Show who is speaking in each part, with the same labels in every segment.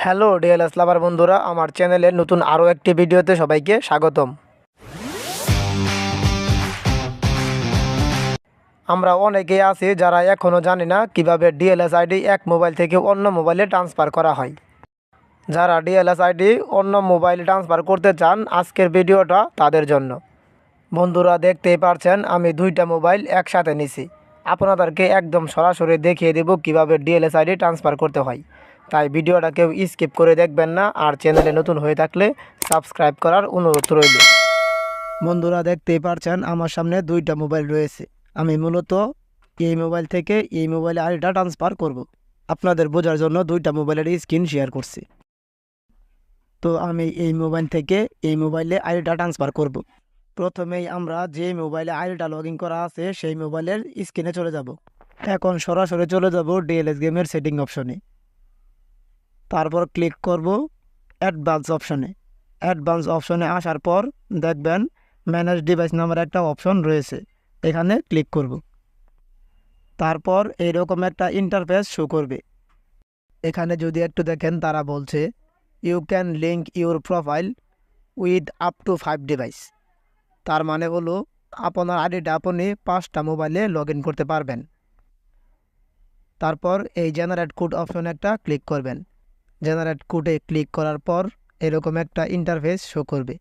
Speaker 1: Hello DLS লাভার বন্ধুরা, আমার চ্যানেলের নতুন আরও একটি ভিডিওতে সবাইকে স্বাগতম। আমরা অনেকেই আছি যারা এখনও জানি না কিভাবে ডিএলএস আইডি এক মোবাইল থেকে অন্য মোবাইলে ট্রান্সফার করা হয়। যারা ডিএলএস আইডি অন্য মোবাইলে ট্রান্সফার করতে চান, আজকের ভিডিওটা তাদের জন্য। বন্ধুরা, দেখতেই পারছেন আমি দুইটা মোবাইল একসাথে নিছি। আপনাদেরকে একদম সরাসরি দেখিয়ে দেব কিভাবে ডিএলএস আইডি ট্রান্সফার করতে হয়। তাই ভিডিওটা কেউ স্কিপ করে দেখবেন না, আর চ্যানেলে নতুন হয়ে থাকলে সাবস্ক্রাইব করার অনুরোধ রইল। বন্ধুরা, দেখতেই পারছেন আমার সামনে দুইটা মোবাইল রয়েছে। আমি মূলত এই মোবাইল থেকে এই মোবাইলে আইডিটা ট্রান্সফার করব। আপনাদের বোঝার জন্য দুইটা মোবাইলের স্ক্রিন শেয়ার করছি। তো আমি এই মোবাইল থেকে এই মোবাইলে আইডিটা ট্রান্সফার করব। প্রথমেই আমরা যে মোবাইলে আইডিটা লগ ইন করা আছে সেই মোবাইলের স্ক্রিনে চলে যাব। এখন সরাসরি চলে যাব ডিএলএস গেমের সেটিং অপশনে। তারপর ক্লিক করব অ্যাডভান্স অপশনে। অ্যাডভান্স অপশনে আসার পর দেখবেন ম্যানেজ ডিভাইস নামের একটা অপশন রয়েছে, এখানে ক্লিক করব। তারপর এইরকম একটা ইন্টারফেস শো করবে। এখানে যদি একটু দেখেন, তারা বলছে you can link your profile with up to 5 device. তার মানে হলো আপনার আইডিটা আপনি 5টা মোবাইলে লগ ইন করতে পারবেন। তারপর এই জেনারেট কোড অপশনে একটা ক্লিক করবেন। জেনারেট কোডে ক্লিক করার পর এরকম একটা ইন্টারফেস শো করবে।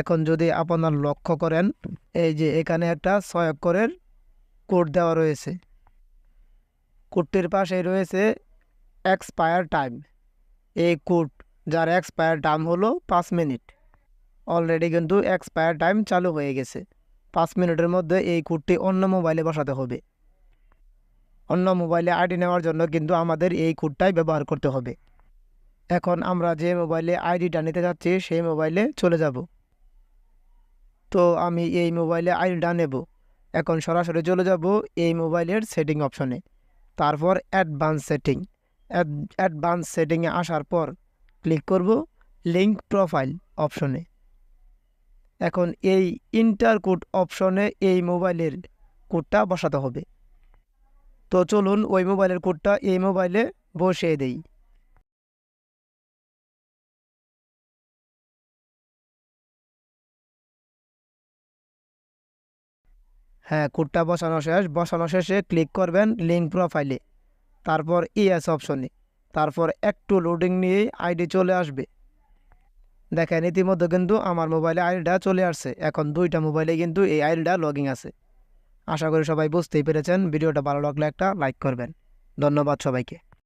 Speaker 1: এখন যদি আপনার লক্ষ্য করেন, এই যে এখানে একটা 6 অক্ষরের কোড দেওয়া রয়েছে। কোডটির পাশেই রয়েছে এক্সপায়ার টাইম। এই কোড যার এক্সপায়ার টাইম হলো 5 মিনিট। অলরেডি কিন্তু এক্সপায়ার টাইম চালু হয়ে গেছে। 5 মিনিটের মধ্যে এই কোডটি অন্য মোবাইলে বসাতে হবে। অন্য মোবাইলে আইডি নেওয়ার জন্য কিন্তু আমাদের এই কোডটাই ব্যবহার করতে হবে। এখন আমরা যে মোবাইলে আইডিটা নিতে যাচ্ছি সেই মোবাইলে চলে যাব। তো আমি এই মোবাইলে আইডিটা নেব। এখন সরাসরি চলে যাব এই মোবাইলের সেটিং অপশনে। তারপর অ্যাডভান্স সেটিং। অ্যাডভান্স সেটিংয়ে আসার পর ক্লিক করব লিঙ্ক প্রোফাইল অপশনে। এখন এই ইন্টার কোড অপশনে এই মোবাইলের কোডটা বসাতে হবে। তো চলুন ওই মোবাইলের কোডটা এই মোবাইলে বসিয়ে দেই। হ্যাঁ, কোডটা বসানো শেষ। বসানো শেষে ক্লিক করবেন লিঙ্ক প্রোফাইলে, তারপর ইএস অপশনে। তারপর একটু লোডিং নিয়েই আইডি চলে আসবে। দেখেন ইতিমধ্যে কিন্তু আমার মোবাইলে আইডিটা চলে আসছে। এখন দুইটা মোবাইলে কিন্তু এই আইডিটা লগইন আছে। আশা করি সবাই বুঝতেই পেরেছেন। ভিডিওটা ভালো লাগলে একটা লাইক করবেন। ধন্যবাদ সবাইকে।